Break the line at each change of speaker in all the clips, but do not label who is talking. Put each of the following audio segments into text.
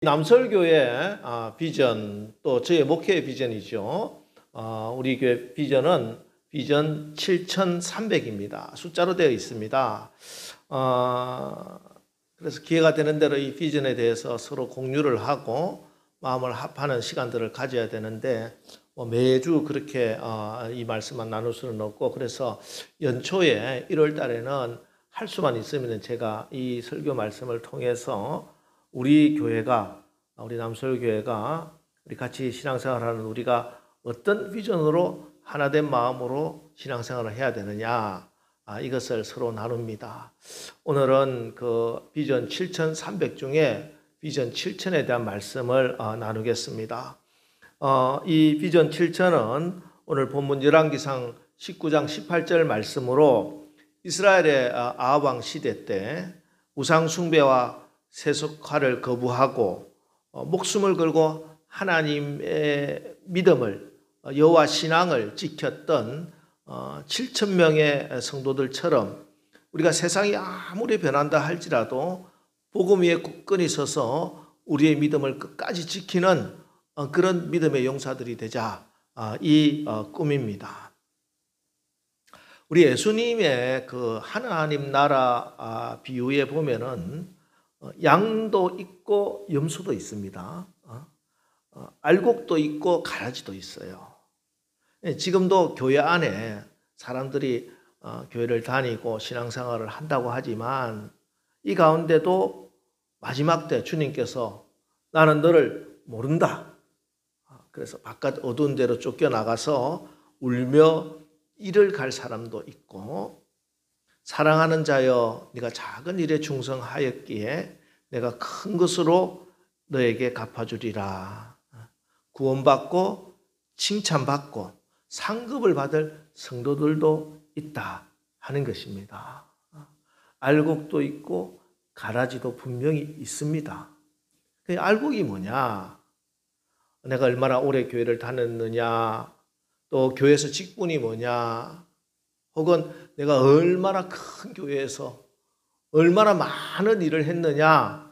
남설교회 비전, 또 저의 목회의 비전이죠. 우리 교회 비전은 비전 7300입니다. 숫자로 되어 있습니다. 그래서 기회가 되는 대로 이 비전에 대해서 서로 공유를 하고 마음을 합하는 시간들을 가져야 되는데 매주 그렇게 이 말씀만 나눌 수는 없고, 그래서 연초에 1월 달에는 할 수만 있으면 제가 이 설교 말씀을 통해서 우리 교회가, 우리 남설교회가, 우리 같이 신앙생활하는 우리가 어떤 비전으로 하나된 마음으로 신앙생활을 해야 되느냐, 이것을 서로 나눕니다. 오늘은 그 비전 7300 중에 비전 7000에 대한 말씀을 나누겠습니다. 이 비전 7000은 오늘 본문 열왕기상 19장 18절 말씀으로 이스라엘의 아합 왕 시대 때 우상 숭배와 세속화를 거부하고 목숨을 걸고 하나님의 믿음을, 여호와 신앙을 지켰던 7,000명의 성도들처럼 우리가 세상이 아무리 변한다 할지라도 복음 위에 굳건히 서서 우리의 믿음을 끝까지 지키는 그런 믿음의 용사들이 되자, 이 꿈입니다. 우리 예수님의 그 하나님 나라 비유에 보면은 양도 있고 염소도 있습니다. 알곡도 있고 가라지도 있어요. 지금도 교회 안에 사람들이 교회를 다니고 신앙생활을 한다고 하지만 이 가운데도 마지막 때 주님께서 나는 너를 모른다, 그래서 바깥 어두운 데로 쫓겨나가서 울며 일을 갈 사람도 있고, 사랑하는 자여 네가 작은 일에 충성하였기에 내가 큰 것으로 너에게 갚아주리라. 구원받고 칭찬받고 상급을 받을 성도들도 있다 하는 것입니다. 알곡도 있고 가라지도 분명히 있습니다. 알곡이 뭐냐? 내가 얼마나 오래 교회를 다녔느냐, 또 교회에서 직분이 뭐냐, 혹은 내가 얼마나 큰 교회에서 얼마나 많은 일을 했느냐,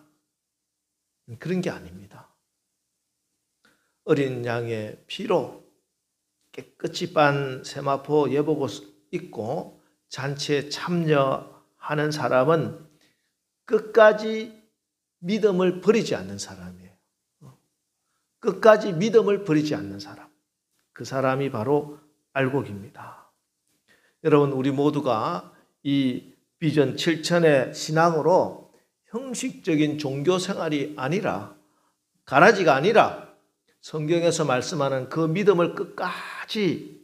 그런 게 아닙니다. 어린 양의 피로 깨끗이 빤 세마포 예복옷 입고 잔치에 참여하는 사람은 끝까지 믿음을 버리지 않는 사람이에요. 끝까지 믿음을 버리지 않는 사람, 그 사람이 바로 알곡입니다. 여러분, 우리 모두가 이 비전 7000의 신앙으로 형식적인 종교 생활이 아니라, 가라지가 아니라 성경에서 말씀하는 그 믿음을 끝까지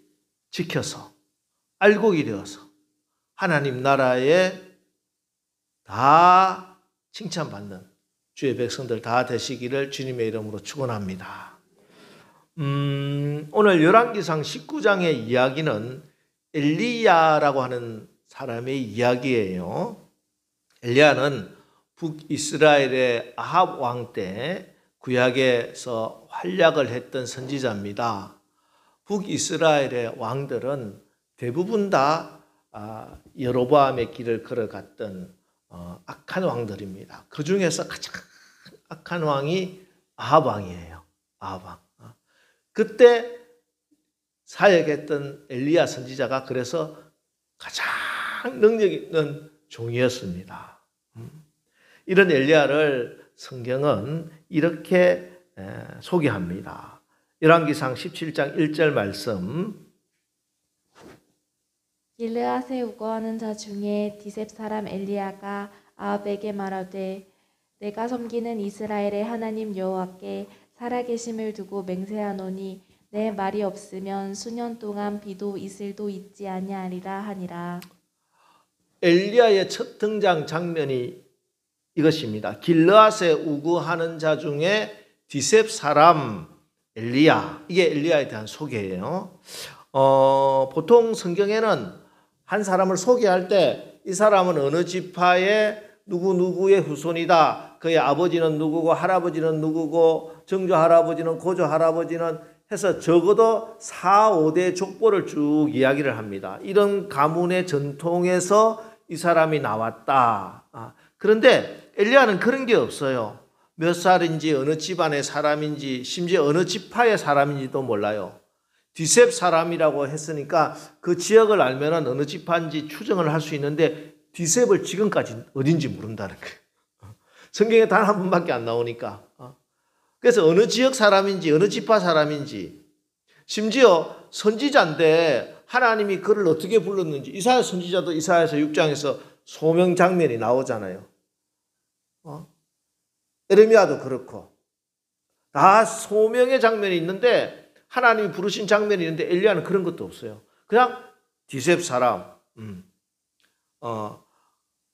지켜서 알곡이 되어서 하나님 나라에 다 칭찬받는 주의 백성들 다 되시기를 주님의 이름으로 축원합니다. 오늘 열왕기상 19장의 이야기는 엘리야라고 하는 사람의 이야기예요. 엘리야는 북이스라엘의 아합 왕 때 구약에서 활약을 했던 선지자입니다. 북이스라엘의 왕들은 대부분 다 여로보암의 길을 걸어갔던 악한 왕들입니다. 그 중에서 가장 악한 왕이 아합 왕이에요. 아합 왕. 그때 사역했던 엘리야 선지자가 그래서 가장 능력 있는 종이었습니다. 이런 엘리야를 성경은 이렇게 소개합니다. 열왕기상 17장 1절 말씀.
길르앗에 우거하는 자 중에 디셉 사람 엘리야가 아합에게 말하되 내가 섬기는 이스라엘의 하나님 여호와께 살아계심을 두고 맹세하노니 내 말이 없으면 수년 동안 비도 이슬도 있지 아니하리라 하니라.
엘리야의 첫 등장 장면이 이것입니다. 길르앗에 우거하는 자 중에 디셉 사람 엘리야, 이게 엘리야에 대한 소개예요. 보통 성경에는 한 사람을 소개할 때 이 사람은 어느 지파의 누구누구의 후손이다, 그의 아버지는 누구고 할아버지는 누구고 정조 할아버지는 고조 할아버지는 해서 적어도 4, 5대 족보를 쭉 이야기를 합니다. 이런 가문의 전통에서 이 사람이 나왔다. 그런데 엘리야는 그런 게 없어요. 몇 살인지 어느 집안의 사람인지 심지어 어느 지파의 사람인지도 몰라요. 디셉 사람이라고 했으니까 그 지역을 알면 어느 지파인지 추정을 할 수 있는데 디셉을 지금까지 어딘지 모른다는 거예요. 성경에 단 한 번밖에 안 나오니까. 그래서 어느 지역 사람인지 어느 지파 사람인지 심지어 선지자인데 하나님이 그를 어떻게 불렀는지 이사야 선지자도 이사야서 6장에서 소명 장면이 나오잖아요. 에레미야도 그렇고 다 소명의 장면이 있는데 하나님이 부르신 장면이 있는데 엘리야는 그런 것도 없어요. 그냥 디셉 사람,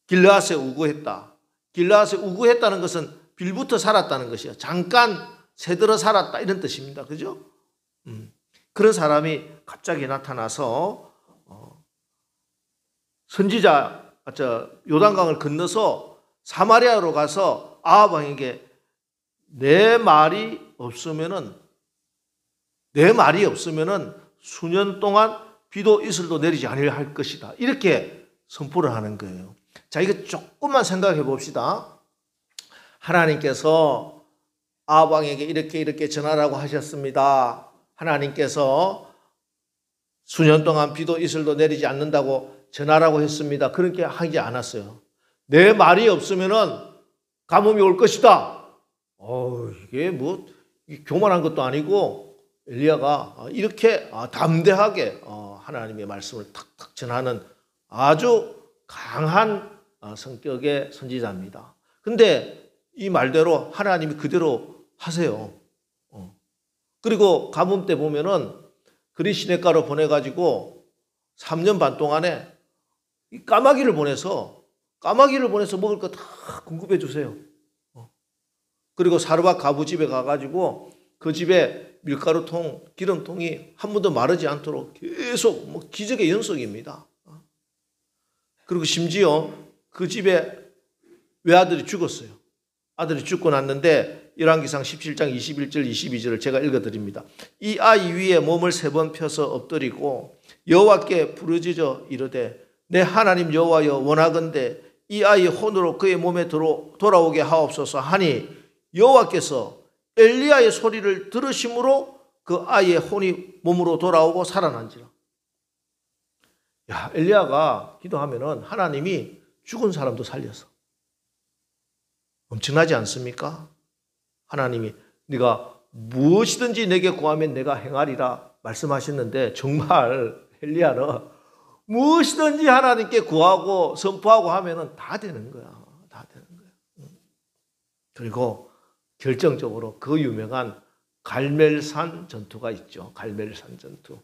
길르앗에 우구했다. 길르앗에 우구했다는 것은 빌부터 살았다는 것이요. 잠깐 새들어 살았다 이런 뜻입니다. 그죠? 그런 사람이 갑자기 나타나서 선지자 요단강을 건너서 사마리아로 가서 아합 왕에게 내 말이 없으면은 수년 동안 비도 이슬도 내리지 않으려 할 것이다. 이렇게 선포를 하는 거예요. 자, 이거 조금만 생각해 봅시다. 하나님께서 아합 왕에게 이렇게 전하라고 하셨습니다. 하나님께서 수년 동안 비도 이슬도 내리지 않는다고 전하라고 했습니다. 그렇게 하지 않았어요. 내 말이 없으면은 가뭄이 올 것이다. 이게 뭐 교만한 것도 아니고 엘리야가 이렇게 담대하게 하나님의 말씀을 탁탁 전하는 아주 강한 성격의 선지자입니다. 근데 이 말대로 하나님이 그대로 하세요. 그리고 가뭄 때 보면은 그리 시냇가로 보내가지고 3년 반 동안에 이 까마귀를 보내서 먹을 거 다 공급해 주세요. 그리고 사르밧 가부 집에 가가지고 그 집에 밀가루통, 기름통이 한 번도 마르지 않도록 계속 뭐 기적의 연속입니다. 그리고 심지어 그 집에 외아들이 죽었어요. 아들이 죽고 났는데 열왕기상 17장 21절 22절을 제가 읽어드립니다. 이 아이 위에 몸을 3번 펴서 엎드리고 여호와께 부르짖어 이르되 내 하나님 여호와여 원하건대 이 아이의 혼으로 그의 몸에 돌아오게 하옵소서 하니 여호와께서 엘리야의 소리를 들으심으로 그 아이의 혼이 몸으로 돌아오고 살아난지라. 엘리야가 기도하면은 하나님이 죽은 사람도 살려서. 엄청나지 않습니까? 하나님이 네가 무엇이든지 내게 구하면 내가 행하리라 말씀하셨는데 정말 엘리야는 무엇이든지 하나님께 구하고 선포하고 하면은 다 되는 거야. 다 되는 거야. 그리고 결정적으로 그 유명한 갈멜산 전투가 있죠. 갈멜산 전투.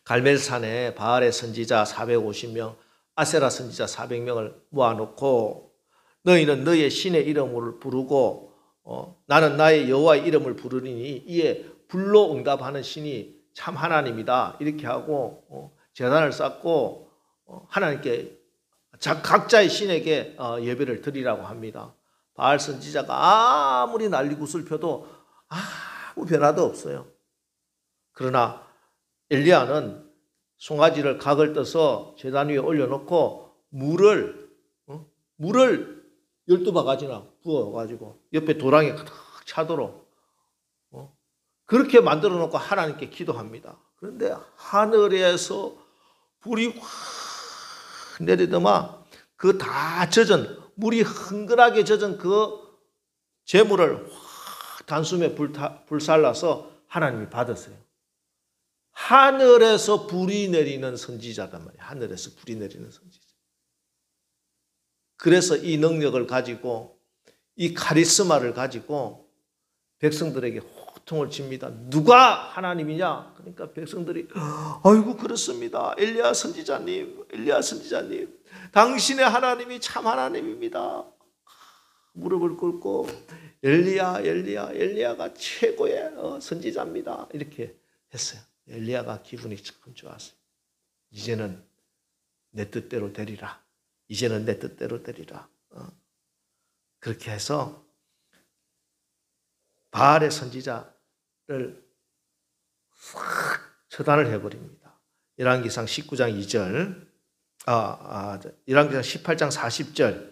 갈멜산에 바알의 선지자 450명, 아세라 선지자 400명을 모아놓고 너희는 너의 신의 이름을 부르고 나는 나의 여호와의 이름을 부르리니 이에 불로 응답하는 신이 참 하나님이다. 이렇게 하고 제단을 쌓고 하나님께 각자의 신에게 예배를 드리라고 합니다. 바알 선지자가 아무리 난리굿을 펴도 아무 변화도 없어요. 그러나 엘리야는 송아지를 각을 떠서 제단 위에 올려놓고 물을 12바가지나 부어가지고 옆에 도랑에 가득 차도록 그렇게 만들어 놓고 하나님께 기도합니다. 그런데 하늘에서 불이 확 내리더만 그 다 젖은 물이 흥건하게 젖은 그 재물을 확 단숨에 불살라서 하나님이 받았어요. 하늘에서 불이 내리는 선지자단 말이에요. 하늘에서 불이 내리는 선지자. 그래서 이 능력을 가지고 이 카리스마를 가지고 백성들에게 호통을 칩니다. 누가 하나님이냐? 그러니까 백성들이 아이고 그렇습니다. 엘리야 선지자님 당신의 하나님이 참 하나님입니다. 무릎을 꿇고 엘리야가 최고의 선지자입니다. 이렇게 했어요. 엘리야가 기분이 참 좋았어요. 이제는 내 뜻대로 되리라. 이제는 내 뜻대로 되리라. 그렇게 해서 바알의 선지자를 싹 처단을 해버립니다. 열왕기상 19장 2절, 열왕기상 18장 40절.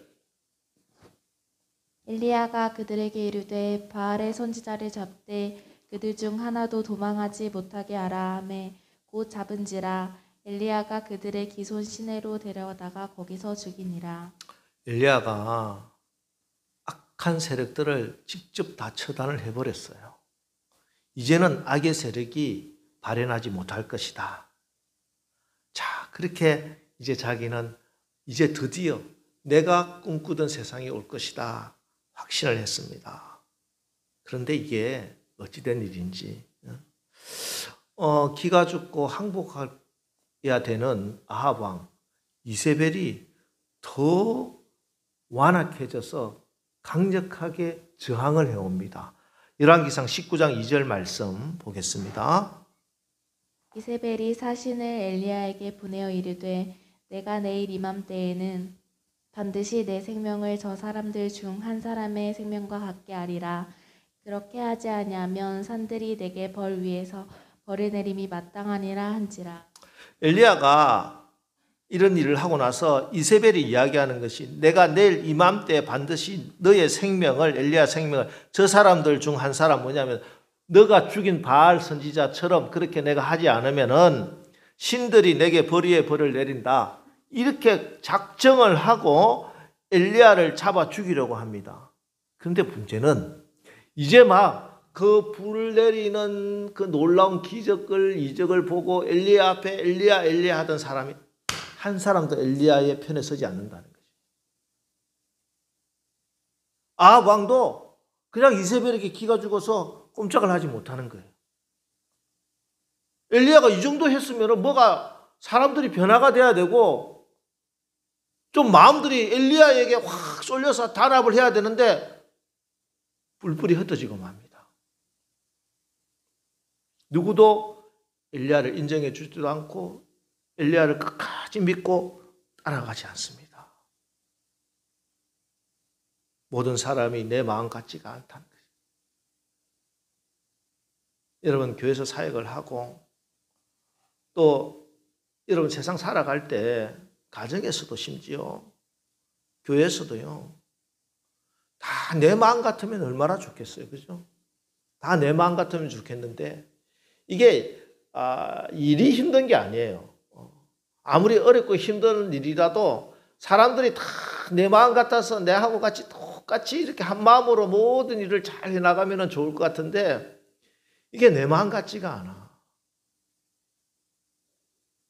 엘리야가 그들에게 이르되 바알의 선지자를 잡되 그들 중 하나도 도망하지 못하게 하라 하매 곧 잡은지라. 엘리야가 그들의 기손 시내로 데려다가 거기서 죽이니라.
엘리야가 악한 세력들을 직접 다 처단을 해버렸어요. 이제는 악의 세력이 발현하지 못할 것이다. 자, 그렇게 이제 자기는 이제 드디어 내가 꿈꾸던 세상이 올 것이다 확신을 했습니다. 그런데 이게 어찌된 일인지 기가 죽고 항복해야 되는 아합 왕 이세벨이 더 완악해져서 강력하게 저항을 해옵니다. 열왕기상 19장 2절 말씀 보겠습니다.
이세벨이 사신을 엘리야에게 보내어 이르되 내가 내일 이맘때에는 반드시 내 생명을 저 사람들 중 한 사람의 생명과 같게 하리라. 그렇게 하지 아니하면 산들이 내게 벌 위에서 벌을 내림이 마땅하니라 한지라.
엘리야가 이런 일을 하고 나서 이세벨이 이야기하는 것이 내가 내일 이맘때 반드시 너의 생명을 엘리야 생명을 저 사람들 중 한 사람 뭐냐면 너가 죽인 바알 선지자처럼 그렇게 내가 하지 않으면은 신들이 내게 벌 위에 벌을 내린다. 이렇게 작정을 하고 엘리야를 잡아 죽이려고 합니다. 그런데 문제는 이제 막 그 불 내리는 그 놀라운 기적을 이적을 보고 엘리야 앞에 엘리야 하던 사람이 한 사람도 엘리야의 편에 서지 않는다는 거죠. 아합 왕도 그냥 이세벨에게 기가 죽어서 꼼짝을 하지 못하는 거예요. 엘리야가 이 정도 했으면 뭐가 사람들이 변화가 돼야 되고 좀 마음들이 엘리야에게 확 쏠려서 단합을 해야 되는데 뿔뿔이 흩어지고 맙니다. 누구도 엘리야를 인정해 주지도 않고 엘리야를 끝까지 믿고 따라가지 않습니다. 모든 사람이 내 마음 같지가 않다는 거예요. 여러분 교회에서 사역을 하고 또 여러분 세상 살아갈 때 가정에서도 심지어 교회에서도요. 다 내 마음 같으면 얼마나 좋겠어요. 그죠? 다 내 마음 같으면 좋겠는데 이게 일이 힘든 게 아니에요. 아무리 어렵고 힘든 일이라도 사람들이 다 내 마음 같아서 내하고 같이 똑같이 이렇게 한 마음으로 모든 일을 잘 해나가면 좋을 것 같은데 이게 내 마음 같지가 않아.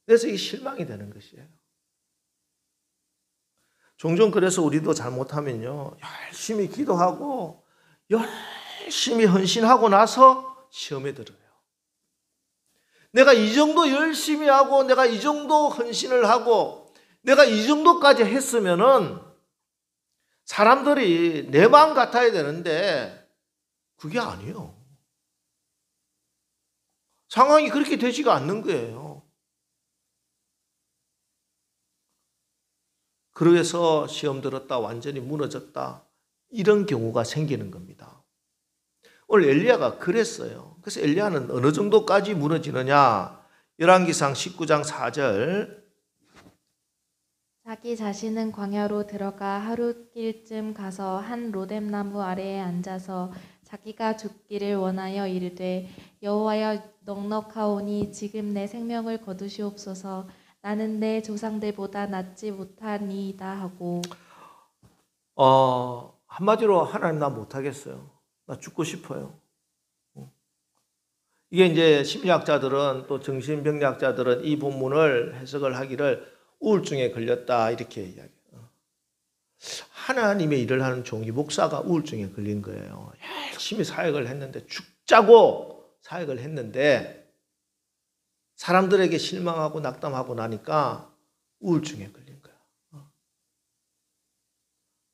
그래서 이게 실망이 되는 것이에요. 종종 그래서 우리도 잘못하면요. 열심히 기도하고 열심히 헌신하고 나서 시험에 들어요. 내가 이 정도 열심히 하고 내가 이 정도 헌신을 하고 내가 이 정도까지 했으면은 사람들이 내 마음 같아야 되는데 그게 아니에요. 상황이 그렇게 되지가 않는 거예요. 그래서 시험 들었다 완전히 무너졌다 이런 경우가 생기는 겁니다. 오늘 엘리야가 그랬어요. 그래서 엘리야는 어느 정도까지 무너지느냐? 열왕기상 19장 4절
자기 자신은 광야로 들어가 하룻길쯤 가서 한 로뎀나무 아래에 앉아서 자기가 죽기를 원하여 이르되 여호와여 넉넉하오니 지금 내 생명을 거두시옵소서. 나는 내 조상들보다 낫지 못하니이다 하고
한마디로 하나님 나 못하겠어요. 나 죽고 싶어요. 이게 이제 심리학자들은 또 정신병리학자들은 이 본문을 해석을 하기를 우울증에 걸렸다 이렇게 이야기해요. 하나님의 일을 하는 종이 목사가 우울증에 걸린 거예요. 열심히 사역을 했는데 죽자고 사역을 했는데 사람들에게 실망하고 낙담하고 나니까 우울증에 걸린 거야.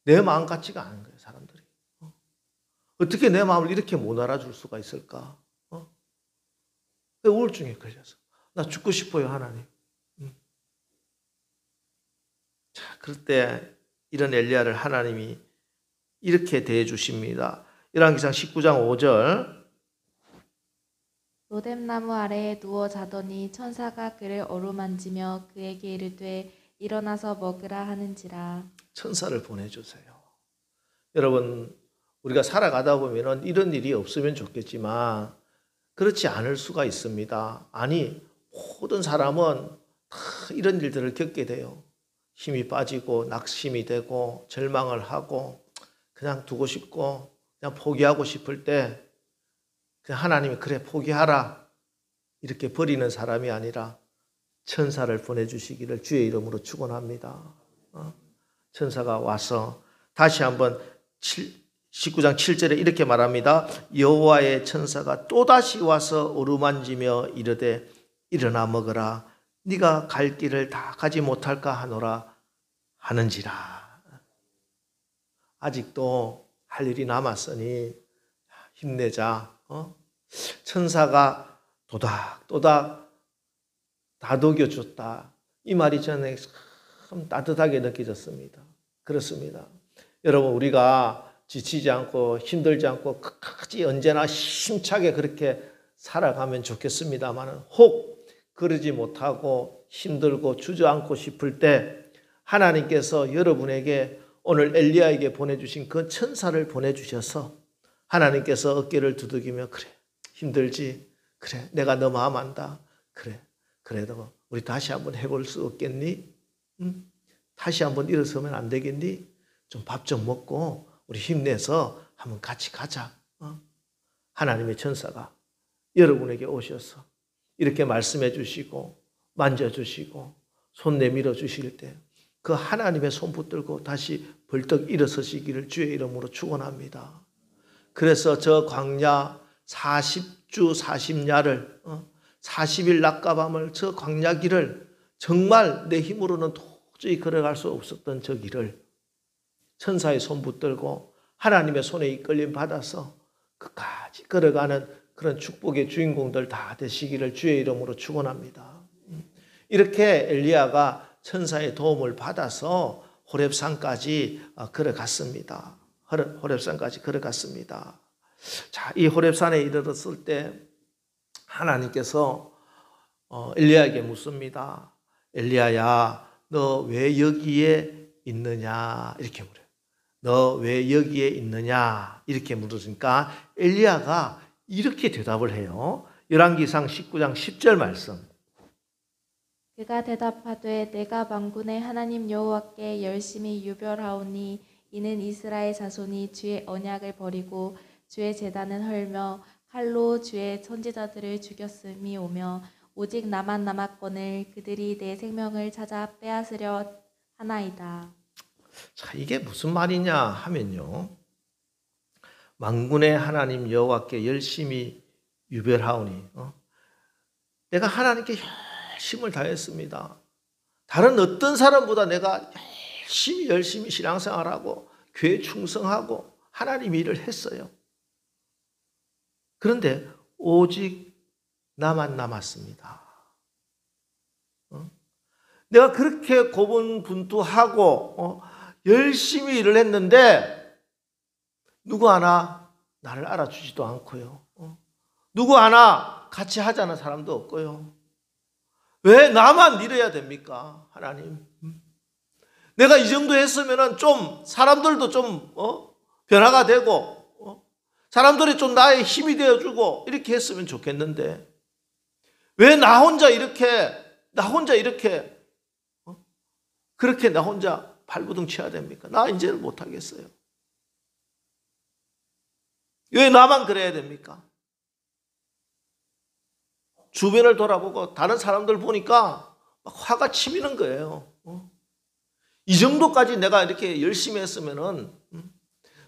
내 마음 같지가 않은 거예요, 사람들이. 어떻게 내 마음을 이렇게 못 알아줄 수가 있을까? 우울증에 걸려서. 나 죽고 싶어요, 하나님. 자, 그럴 때 이런 엘리야를 하나님이 이렇게 대해 주십니다. 열왕기상 19장 5절
로뎀나무 아래에 누워 자더니 천사가 그를 어루만지며 그에게 이르되 일어나서 먹으라 하는지라.
천사를 보내주세요. 여러분, 우리가 살아가다 보면은 이런 일이 없으면 좋겠지만 그렇지 않을 수가 있습니다. 아니, 모든 사람은 다 이런 일들을 겪게 돼요. 힘이 빠지고 낙심이 되고 절망을 하고 그냥 두고 싶고 그냥 포기하고 싶을 때 그냥 하나님이 그래 포기하라 이렇게 버리는 사람이 아니라 천사를 보내주시기를 주의 이름으로 축원합니다. 천사가 와서 다시 한번 19장 7절에 이렇게 말합니다. 여호와의 천사가 또다시 와서 어루만지며 이르되 일어나 먹으라. 네가 갈 길을 다 가지 못할까 하노라 하는지라. 아직도 할 일이 남았으니 힘내자. 천사가 도닥도닥 다독여줬다. 이 말이 저는 참 따뜻하게 느껴졌습니다. 그렇습니다. 여러분, 우리가 지치지 않고 힘들지 않고 끝까지 언제나 힘차게 그렇게 살아가면 좋겠습니다만 혹 그러지 못하고 힘들고 주저앉고 싶을 때 하나님께서 여러분에게 오늘 엘리야에게 보내주신 그 천사를 보내주셔서 하나님께서 어깨를 두들기며 그래 힘들지? 그래 내가 너 마음 안다. 그래 그래도 우리 다시 한번 해볼 수 없겠니? 응? 다시 한번 일어서면 안 되겠니? 좀 밥 좀 먹고 우리 힘내서 한번 같이 가자. 하나님의 천사가 여러분에게 오셔서 이렇게 말씀해 주시고 만져주시고 손 내밀어 주실 때 그 하나님의 손 붙들고 다시 벌떡 일어서시기를 주의 이름으로 축원합니다. 그래서 저 광야 40주 40야를 40일 낮과 밤을 저 광야 길을 정말 내 힘으로는 도저히 걸어갈 수 없었던 저 길을 천사의 손 붙들고 하나님의 손에 이끌림 받아서 끝까지 걸어가는 그런 축복의 주인공들 다 되시기를 주의 이름으로 축원합니다. 이렇게 엘리야가 천사의 도움을 받아서 호렙산까지 걸어갔습니다. 호렙산까지 걸어갔습니다. 자, 이 호렙산에 이르렀을 때 하나님께서 엘리야에게 묻습니다. 엘리야야, 너 왜 여기에 있느냐? 이렇게 물어요. 너 왜 여기에 있느냐? 이렇게 물으니까 엘리야가 이렇게 대답을 해요. 열왕기상 19장 10절 말씀.
그가 대답하되 내가 만군의 하나님 여호와께 열심히 유별하오니 이는 이스라엘 자손이 주의 언약을 버리고 주의 제단은 헐며 칼로 주의 선지자들을 죽였음이 오며 오직 나만 남았거늘 그들이 내 생명을 찾아 빼앗으려 하나이다.
자, 이게 무슨 말이냐 하면요. 만군의 하나님 여호와께 열심히 유별하오니 내가 하나님께 열심을 다했습니다. 다른 어떤 사람보다 내가 열심히 신앙생활하고 교회 충성하고 하나님 일을 했어요. 그런데 오직 나만 남았습니다. 내가 그렇게 고분분투하고 열심히 일을 했는데 누구 하나 나를 알아주지도 않고요. 누구 하나 같이 하자는 사람도 없고요. 왜 나만 밀어야 됩니까? 하나님. 내가 이 정도 했으면 좀 사람들도 좀 변화가 되고 사람들이 좀 나의 힘이 되어주고 이렇게 했으면 좋겠는데 왜 나 혼자 이렇게 그렇게 나 혼자 발부둥 쳐야 됩니까? 나 이제는 못하겠어요. 왜 나만 그래야 됩니까? 주변을 돌아보고 다른 사람들 보니까 막 화가 치미는 거예요. 이 정도까지 내가 이렇게 열심히 했으면은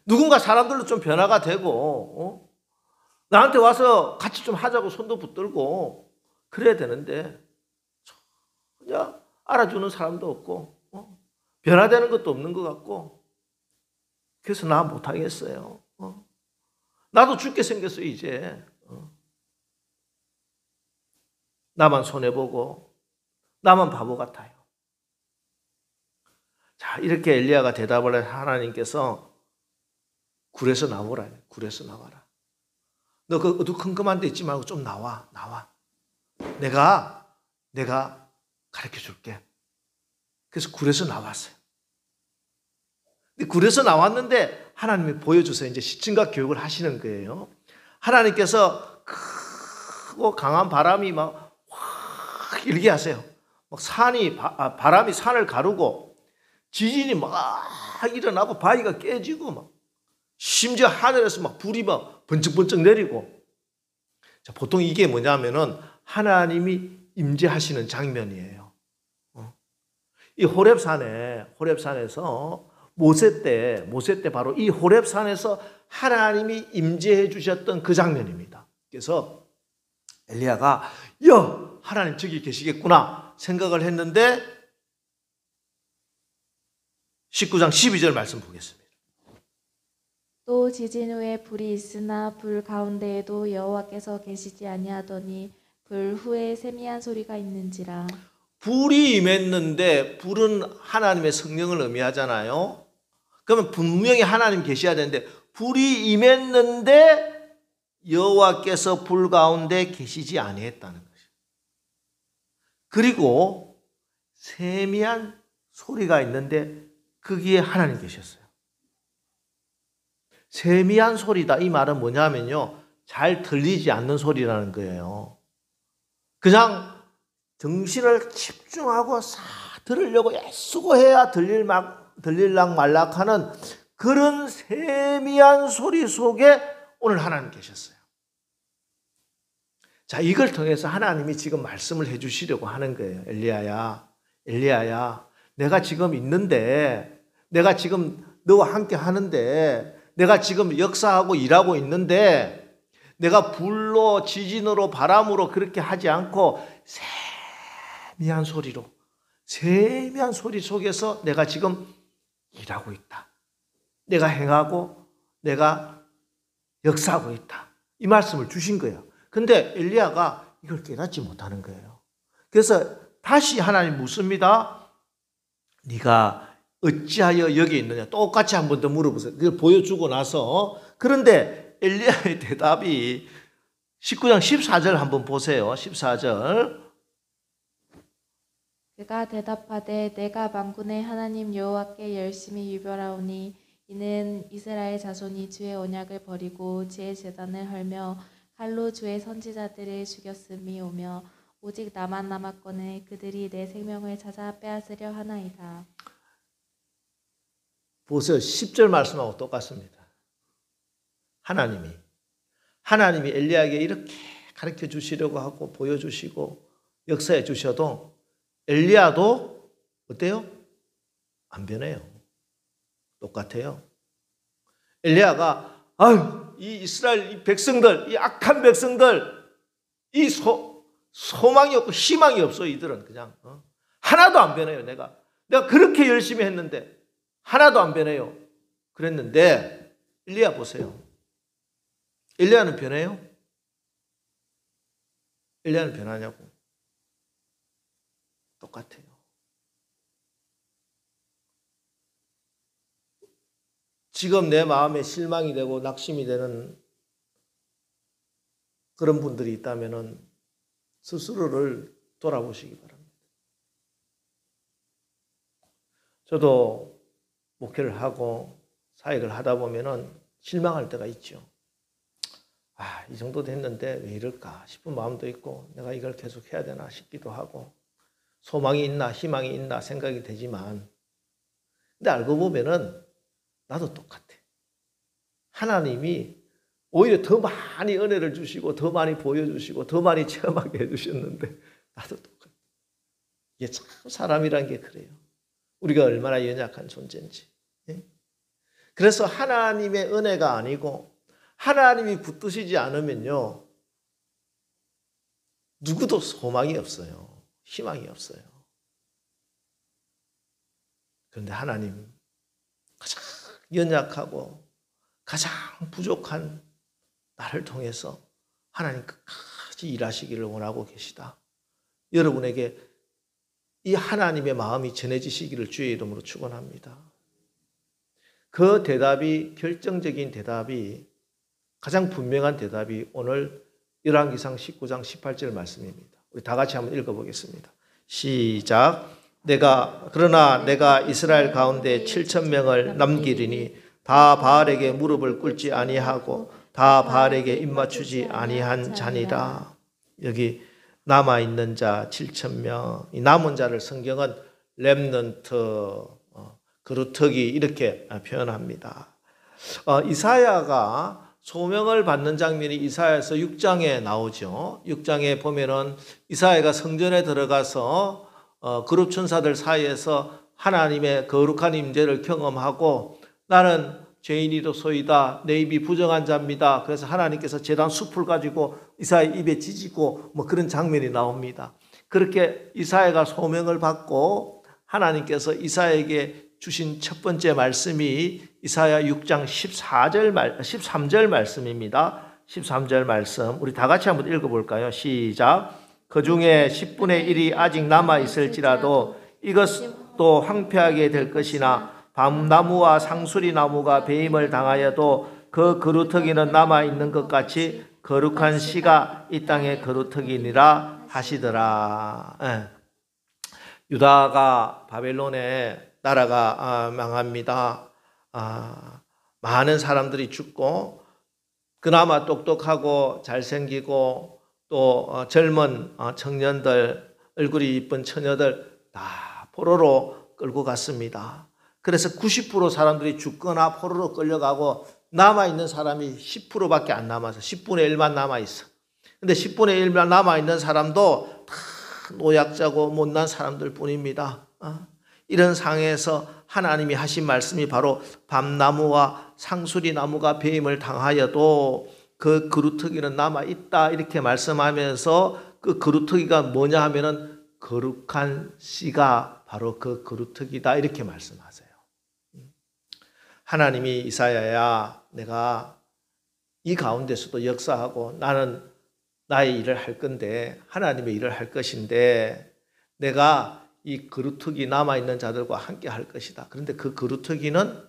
누군가 사람들로 좀 변화가 되고 나한테 와서 같이 좀 하자고 손도 붙들고 그래야 되는데 전혀 알아주는 사람도 없고 변화되는 것도 없는 것 같고 그래서 나 못하겠어요. 나도 죽게 생겼어요 이제. 나만 손해보고 나만 바보 같아요. 자, 이렇게 엘리야가 대답을 해 하나님께서 굴에서 나오라. 굴에서 나와라. 너 그 어두컴컴한 데 있지 말고 좀 나와. 내가 가르쳐 줄게. 그래서 굴에서 나왔어요. 근데 굴에서 나왔는데 하나님이 보여줘서 이제 시청각 교육을 하시는 거예요. 하나님께서 크고 강한 바람이 막 확 일게 하세요. 막 바람이 산을 가르고 지진이 막 일어나고 바위가 깨지고 막 심지어 하늘에서 막 불이 막 번쩍번쩍 내리고. 자, 보통 이게 뭐냐면은 하나님이 임재하시는 장면이에요. 이 호렙산에서 모세 때 바로 이 호렙산에서 하나님이 임재해 주셨던 그 장면입니다. 그래서 엘리야가 하나님 저기 계시겠구나 생각을 했는데 19장 12절 말씀 보겠습니다.
또 지진 후에 불이 있으나 불 가운데에도 여호와께서 계시지 아니하더니 불 후에 세미한 소리가 있는지라. 불이
임했는데 불은 하나님의 성령을 의미하잖아요. 그러면 분명히 하나님 계셔야 되는데 불이 임했는데 여호와께서 불 가운데 계시지 아니했다는 것이죠. 그리고 세미한 소리가 있는데 거기에 하나님 계셨어요. 세미한 소리다. 이 말은 뭐냐면요, 잘 들리지 않는 소리라는 거예요. 그냥 정신을 집중하고 들으려고 애쓰고 해야 들릴락 말락하는 그런 세미한 소리 속에 오늘 하나님 계셨어요. 자, 이걸 통해서 하나님이 지금 말씀을 해주시려고 하는 거예요. 엘리야야, 내가 지금 있는데, 내가 지금 너와 함께 하는데, 내가 지금 역사하고 일하고 있는데, 내가 불로, 지진으로, 바람으로 그렇게 하지 않고 세미한 소리 속에서 내가 지금 일하고 있다. 내가 행하고 내가 역사하고 있다. 이 말씀을 주신 거예요. 근데 엘리야가 이걸 깨닫지 못하는 거예요. 그래서 다시 하나님 묻습니다. 네가 어찌하여 여기 있느냐. 똑같이 한 번 더 물어보세요. 그걸 보여주고 나서. 그런데 엘리야의 대답이 19장 14절 한번 보세요. 14절.
그가 대답하되 내가 만군의 하나님 여호와께 열심히 유별하오니 이는 이스라엘 자손이 주의 언약을 버리고 주의 제단을 헐며 칼로 주의 선지자들을 죽였음이오며 오직 나만 남았거늘 그들이 내 생명을 찾아 빼앗으려 하나이다.
보세요. 10절 말씀하고 똑같습니다. 하나님이 엘리야에게 이렇게 가르쳐 주시려고 하고 보여주시고 역사해 주셔도 엘리야도 어때요? 안 변해요. 똑같아요. 엘리야가 이 이스라엘 이 백성들, 이 악한 백성들, 이 소망이 없고 희망이 없어. 이들은 그냥 하나도 안 변해요. 내가 그렇게 열심히 했는데 하나도 안 변해요. 그랬는데 엘리야 보세요. 엘리야는 변해요? 엘리야는 변하냐고? 똑같아요. 지금 내 마음에 실망이 되고 낙심이 되는 그런 분들이 있다면 스스로를 돌아보시기 바랍니다. 저도 목회를 하고 사역을 하다 보면 실망할 때가 있죠. 이 정도 됐는데 왜 이럴까 싶은 마음도 있고 내가 이걸 계속 해야 되나 싶기도 하고 소망이 있나 희망이 있나 생각이 되지만 근데 알고 보면은 나도 똑같아. 하나님이 오히려 더 많이 은혜를 주시고 더 많이 보여주시고 더 많이 체험하게 해주셨는데 나도 똑같아. 이게 참 사람이란 게 그래요. 우리가 얼마나 연약한 존재인지. 그래서 하나님의 은혜가 아니고 하나님이 붙드시지 않으면요 누구도 소망이 없어요. 희망이 없어요. 그런데 하나님 가장 연약하고 가장 부족한 나를 통해서 하나님 끝까지 일하시기를 원하고 계시다. 여러분에게 이 하나님의 마음이 전해지시기를 주의 이름으로 축원합니다. 그 대답이 결정적인 대답이 가장 분명한 대답이 오늘 열왕기상 19장 18절 말씀입니다. 우리 다 같이 한번 읽어보겠습니다. 시작. 그러나 내가 이스라엘 가운데 7,000명을 남기리니 다 바알에게 무릎을 꿇지 아니하고 다 바알에게 입맞추지 아니한 자니라. 여기 남아있는 자 7,000명, 이 남은 자를 성경은 렘넌트, 그루터기 이렇게 표현합니다. 이사야가 소명을 받는 장면이 이사야서 6장에 나오죠. 6장에 보면은 이사야가 성전에 들어가서 그룹 천사들 사이에서 하나님의 거룩한 임재를 경험하고 나는 죄인이로소이다. 내 입이 부정한 자입니다. 그래서 하나님께서 제단 숲을 가지고 이사야 입에 지지고 뭐 그런 장면이 나옵니다. 그렇게 이사야가 소명을 받고 하나님께서 이사야에게 주신 첫 번째 말씀이 이사야 6장 13절 말씀입니다. 13절 말씀 우리 다 같이 한번 읽어볼까요? 시작. 그 중에 10분의 1이 아직 남아있을지라도 이것도 황폐하게 될 것이나 밤나무와 상수리 나무가 배임을 당하여도 그 그루터기는 남아있는 것 같이 거룩한 씨가 이 땅에 그루터기니라 하시더라. 유다가 바벨론에 나라가 망합니다. 많은 사람들이 죽고 그나마 똑똑하고 잘생기고 또 젊은 청년들, 얼굴이 이쁜 처녀들 다 포로로 끌고 갔습니다. 그래서 90% 사람들이 죽거나 포로로 끌려가고 남아있는 사람이 10%밖에 안 남아서 10분의 1만 남아있어. 근데 10분의 1만 남아있는 사람도 다 노약자고 못난 사람들 뿐입니다. 이런 상황에서 하나님이 하신 말씀이 바로 밤나무와 상수리 나무가 배임을 당하여도 그 그루터기는 남아있다 이렇게 말씀하면서 그 그루터기가 뭐냐 하면은 거룩한 씨가 바로 그 그루터기다 이렇게 말씀하세요. 하나님이 이사야야 내가 이 가운데서도 역사하고 나는 나의 일을 할 건데 하나님의 일을 할 것인데 내가 이 그루터기 남아있는 자들과 함께 할 것이다. 그런데 그 그루터기는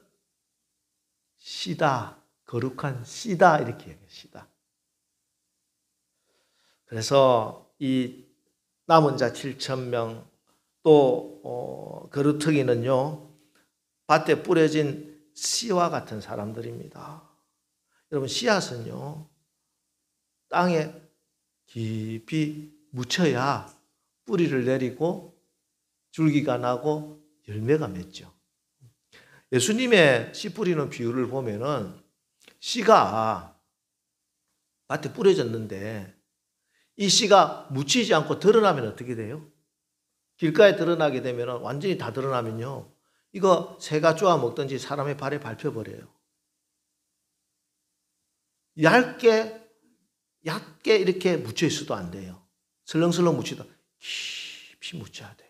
씨다. 거룩한 씨다. 이렇게 얘기해요. 씨다. 그래서 이 남은 자 7,000명 또 그루터기는요. 밭에 뿌려진 씨와 같은 사람들입니다. 여러분 씨앗은요. 땅에 깊이 묻혀야 뿌리를 내리고 줄기가 나고 열매가 맺죠. 예수님의 씨 뿌리는 비유를 보면은 씨가 밭에 뿌려졌는데 이 씨가 묻히지 않고 드러나면 어떻게 돼요? 길가에 드러나게 되면 완전히 다 드러나면요. 이거 새가 쪼아 먹든지 사람의 발에 밟혀버려요. 얇게 이렇게 묻혀 있어도 안 돼요. 설렁설렁 묻히다 깊이 묻혀야 돼요.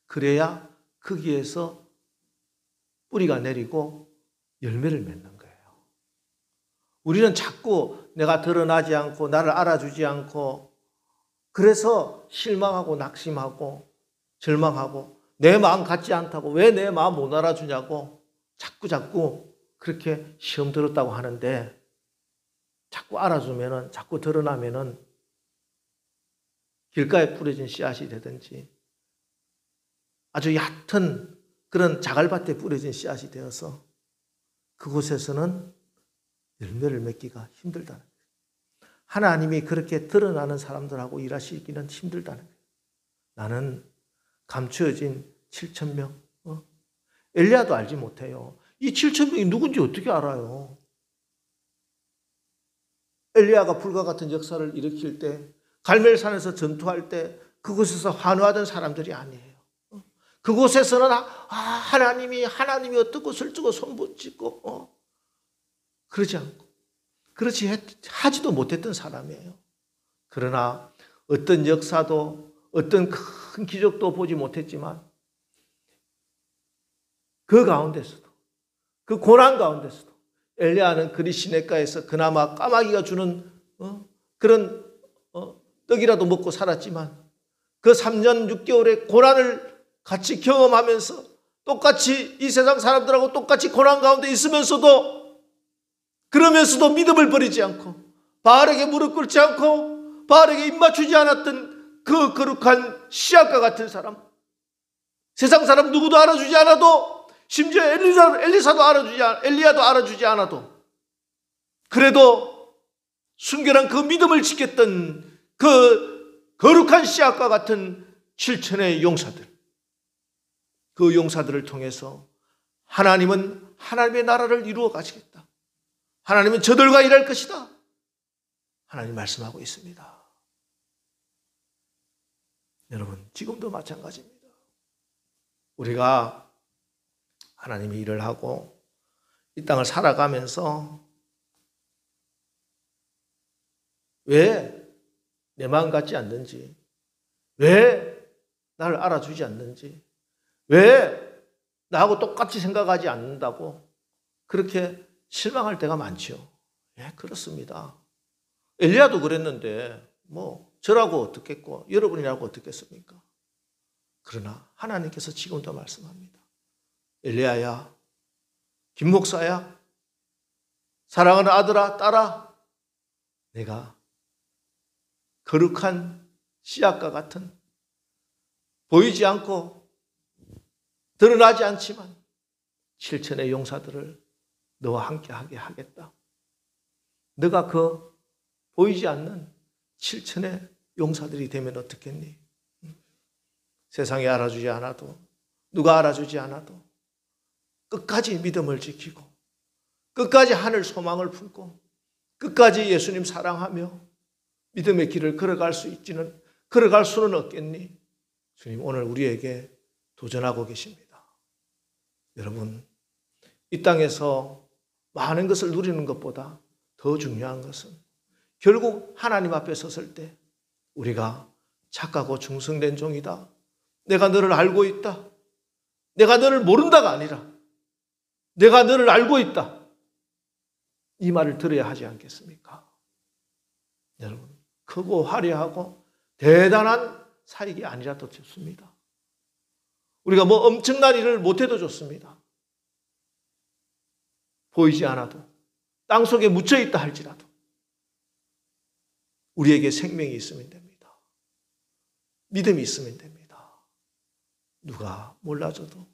그래야 거기에서 뿌리가 내리고 열매를 맺는 거예요. 우리는 자꾸 내가 드러나지 않고 나를 알아주지 않고 그래서 실망하고 낙심하고 절망하고 내 마음 같지 않다고 왜 내 마음 못 알아주냐고 자꾸 그렇게 시험 들었다고 하는데 자꾸 알아주면은 자꾸 드러나면은 길가에 뿌려진 씨앗이 되든지 아주 얕은 그런 자갈밭에 뿌려진 씨앗이 되어서 그곳에서는 열매를 맺기가 힘들다는 거예요. 하나님이 그렇게 드러나는 사람들하고 일하시기는 힘들다는 거예요. 나는 감추어진 7,000명 엘리야도 알지 못해요. 이 7,000명이 누군지 어떻게 알아요? 엘리야가 불과 같은 역사를 일으킬 때 갈멜산에서 전투할 때 그곳에서 환호하던 사람들이 아니에요. 그곳에서는 하나님이 어떻고 설주고 손붙이고 그러지 않고 그렇지 하지도 못했던 사람이에요. 그러나 어떤 역사도 어떤 큰 기적도 보지 못했지만 그 가운데서도 그 고난 가운데서도 엘리야는 그리 시냇가에서 그나마 까마귀가 주는 그런 떡이라도 먹고 살았지만 그 3년 6개월의 고난을 같이 경험하면서 똑같이 이 세상 사람들하고 똑같이 고난 가운데 있으면서도 그러면서도 믿음을 버리지 않고 바알에게 무릎 꿇지 않고 바알에게 입맞추지 않았던 그 거룩한 씨앗과 같은 사람 세상 사람 누구도 알아주지 않아도 심지어 엘리야도 알아주지 않아도 그래도 순결한 그 믿음을 지켰던 그 거룩한 씨앗과 같은 7천의 용사들, 그 용사들을 통해서 하나님은 하나님의 나라를 이루어 가시겠다. 하나님은 저들과 일할 것이다. 하나님 말씀하고 있습니다. 여러분, 지금도 마찬가지입니다. 우리가 하나님의 일을 하고 이 땅을 살아가면서 왜 내 마음 같지 않는지, 왜 나를 알아주지 않는지, 왜 나하고 똑같이 생각하지 않는다고 그렇게 실망할 때가 많죠. 예, 그렇습니다. 엘리야도 그랬는데 저라고 어떻겠고 여러분이라고 어떻겠습니까? 그러나 하나님께서 지금도 말씀합니다. 엘리야야, 김 목사야, 사랑하는 아들아, 딸아, 내가 거룩한 씨앗과 같은 보이지 않고 드러나지 않지만 7천의 용사들을 너와 함께하게 하겠다. 너가 그 보이지 않는 7천의 용사들이 되면 어떻겠니? 세상이 알아주지 않아도, 누가 알아주지 않아도 끝까지 믿음을 지키고 끝까지 하늘 소망을 품고 끝까지 예수님 사랑하며 믿음의 길을 걸어갈 수는 없겠니? 주님 오늘 우리에게 도전하고 계십니다. 여러분, 이 땅에서 많은 것을 누리는 것보다 더 중요한 것은 결국 하나님 앞에 섰을 때 우리가 착하고 충성된 종이다, 내가 너를 알고 있다, 내가 너를 모른다가 아니라 내가 너를 알고 있다, 이 말을 들어야 하지 않겠습니까? 여러분, 크고 화려하고 대단한 사역이 아니라도 좋습니다. 우리가 엄청난 일을 못해도 좋습니다. 보이지 않아도, 땅속에 묻혀있다 할지라도 우리에게 생명이 있으면 됩니다. 믿음이 있으면 됩니다. 누가 몰라줘도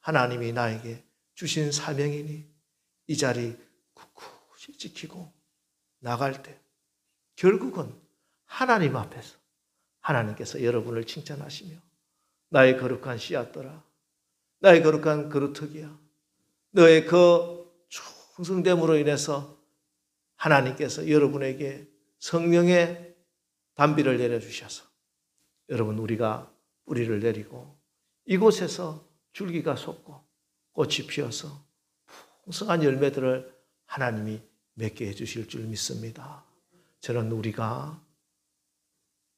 하나님이 나에게 주신 사명이니 이 자리 굳굳이 지키고 나갈 때 결국은 하나님 앞에서 하나님께서 여러분을 칭찬하시며 나의 거룩한 씨앗들아, 나의 거룩한 그루터기야, 너의 그 충성됨으로 인해서 하나님께서 여러분에게 성령의 단비를 내려주셔서 여러분, 우리가 뿌리를 내리고 이곳에서 줄기가 솟고 꽃이 피어서 풍성한 열매들을 하나님이 맺게 해주실 줄 믿습니다. 저는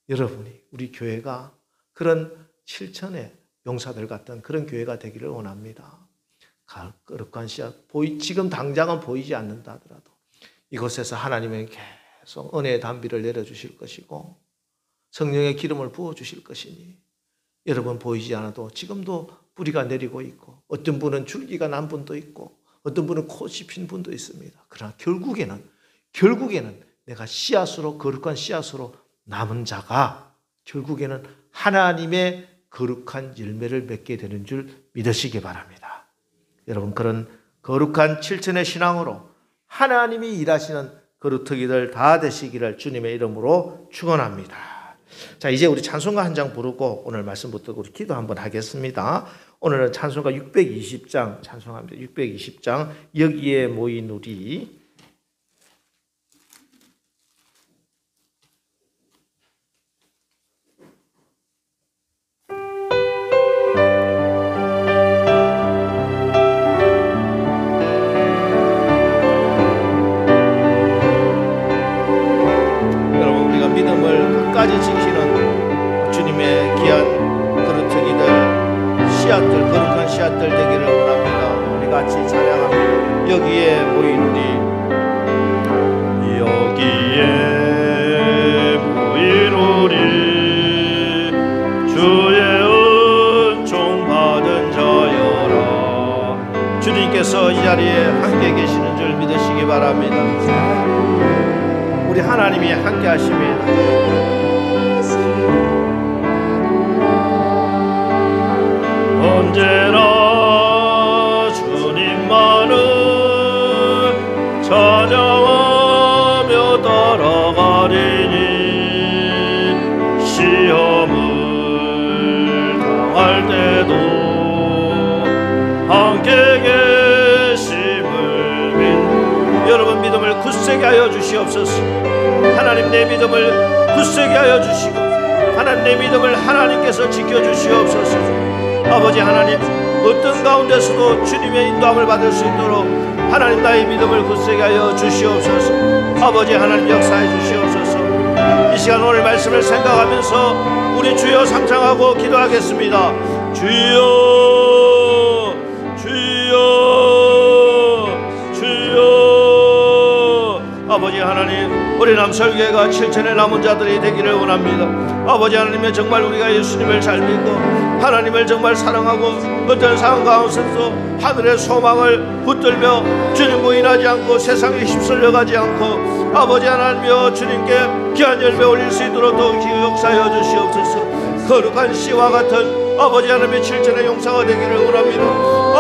여러분이, 우리 교회가 그런 7천의 용사들 같은 그런 교회가 되기를 원합니다. 거룩한 씨앗, 지금 당장은 보이지 않는다 하더라도 이곳에서 하나님은 계속 은혜의 단비를 내려주실 것이고 성령의 기름을 부어주실 것이니 여러분, 보이지 않아도 지금도 뿌리가 내리고 있고 어떤 분은 줄기가 난 분도 있고 어떤 분은 꽃이 핀 분도 있습니다. 그러나 결국에는 내가 씨앗으로, 거룩한 씨앗으로 남은 자가 결국에는 하나님의 거룩한 열매를 맺게 되는 줄 믿으시기 바랍니다. 여러분, 그런 거룩한 7천의 신앙으로 하나님이 일하시는 거룩터기들 다 되시기를 주님의 이름으로 축원합니다. 자, 이제 우리 찬송가 한 장 부르고 오늘 말씀 붙들고 우리 기도 한번 하겠습니다. 오늘은 찬송가 620장 찬송합니다. 620장 여기에 모인 우리. 끝까지 지키는 주님의 귀한 거룩터기들, 씨앗들, 거룩한 씨앗들 되기를 원합니다. 우리 같이 찬양합니다. 여기에 모인 우리, 여기에 모인 우리, 주의 은총 받은 자여라. 주님께서 이 자리에 함께 계시는 줄 믿으시기 바랍니다. 우리 하나님이 함께 하십니다. 언제나 굳세게 하여 주시옵소서. 하나님, 내 믿음을 굳세게 하여 주시고 하나님, 내 믿음을 하나님께서 지켜주시옵소서. 아버지 하나님, 어떤 가운데서도 주님의 인도함을 받을 수 있도록 하나님, 나의 믿음을 굳세게 하여 주시옵소서. 아버지 하나님, 역사해 주시옵소서. 이 시간 오늘 말씀을 생각하면서 우리 주여 상창하고 기도하겠습니다. 주여, 주여, 주여. 아버지 하나님, 우리 남설교회가 7천의 남은 자들이 되기를 원합니다. 아버지 하나님, 정말 우리가 예수님을 잘 믿고 하나님을 정말 사랑하고 어떤 상황 가운데서도 하늘의 소망을 붙들며 주님 부인하지 않고 세상에 휩쓸려가지 않고 아버지 하나님이여 주님께 귀한 열매 올릴 수 있도록 더욱 역사하여 주시옵소서. 거룩한 씨와 같은 아버지 하나님의 7천의 용사가 되기를 원합니다.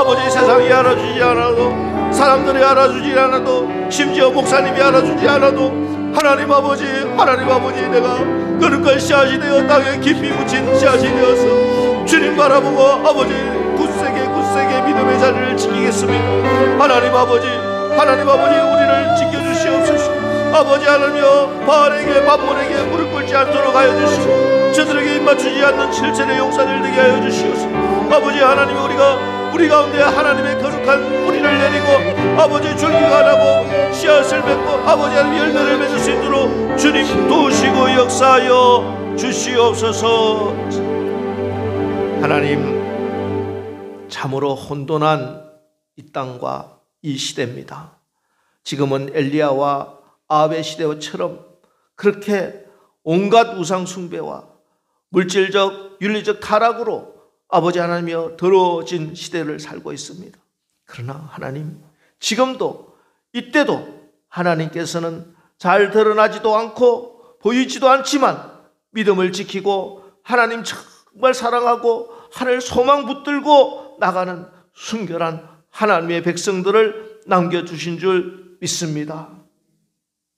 아버지, 세상이 알아주지 않아도 사람들이 알아주지 않아도 심지어 목사님이 알아주지 않아도 하나님 아버지, 하나님 아버지, 내가 거룩한 씨앗이 되어 땅에 깊이 묻힌 씨앗이 되어서 주님 바라보고 아버지 굳세게 믿음의 자리를 지키겠습니다. 하나님 아버지, 하나님 아버지, 우리를 지켜주시옵소서. 아버지 하나님여, 바알에게 만몬에게 무릎 꿇지 않도록 하여 주시고 저들에게 입맞추지 않는 7천의 용사들 되게 하여 주시옵소서. 아버지 하나님, 우리 가운데 하나님의 거룩한 뿌리를 내리고 아버지 줄기가 나고 씨앗을 맺고 아버지 하나님 열매를 맺을 수 있도록 주님 도우시고 역사하여 주시옵소서. 하나님, 참으로 혼돈한 이 땅과 이 시대입니다. 지금은 엘리야와 아합의 시대처럼 그렇게 온갖 우상 숭배와 물질적 윤리적 타락으로 아버지 하나님이여 더러워진 시대를 살고 있습니다. 그러나 하나님, 지금도 이때도 하나님께서는 잘 드러나지도 않고 보이지도 않지만 믿음을 지키고 하나님 정말 사랑하고 하늘 소망 붙들고 나가는 순결한 하나님의 백성들을 남겨주신 줄 믿습니다.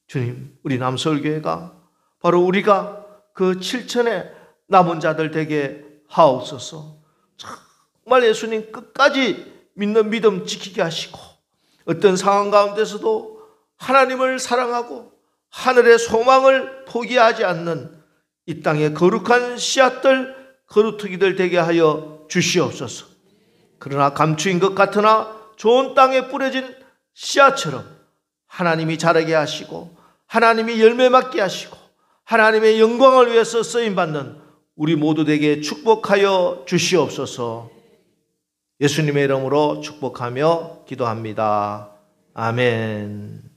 주님, 우리 남서울교회가 바로 우리가 그 7천의 남은 자들 되게 하옵소서. 정말 예수님 끝까지 믿는 믿음 지키게 하시고 어떤 상황 가운데서도 하나님을 사랑하고 하늘의 소망을 포기하지 않는 이 땅의 거룩한 씨앗들, 거루투기들 되게 하여 주시옵소서. 그러나 감추인 것 같으나 좋은 땅에 뿌려진 씨앗처럼 하나님이 자라게 하시고 하나님이 열매 맺게 하시고 하나님의 영광을 위해서 쓰임받는 우리 모두에게 축복하여 주시옵소서. 예수님의 이름으로 축복하며 기도합니다. 아멘.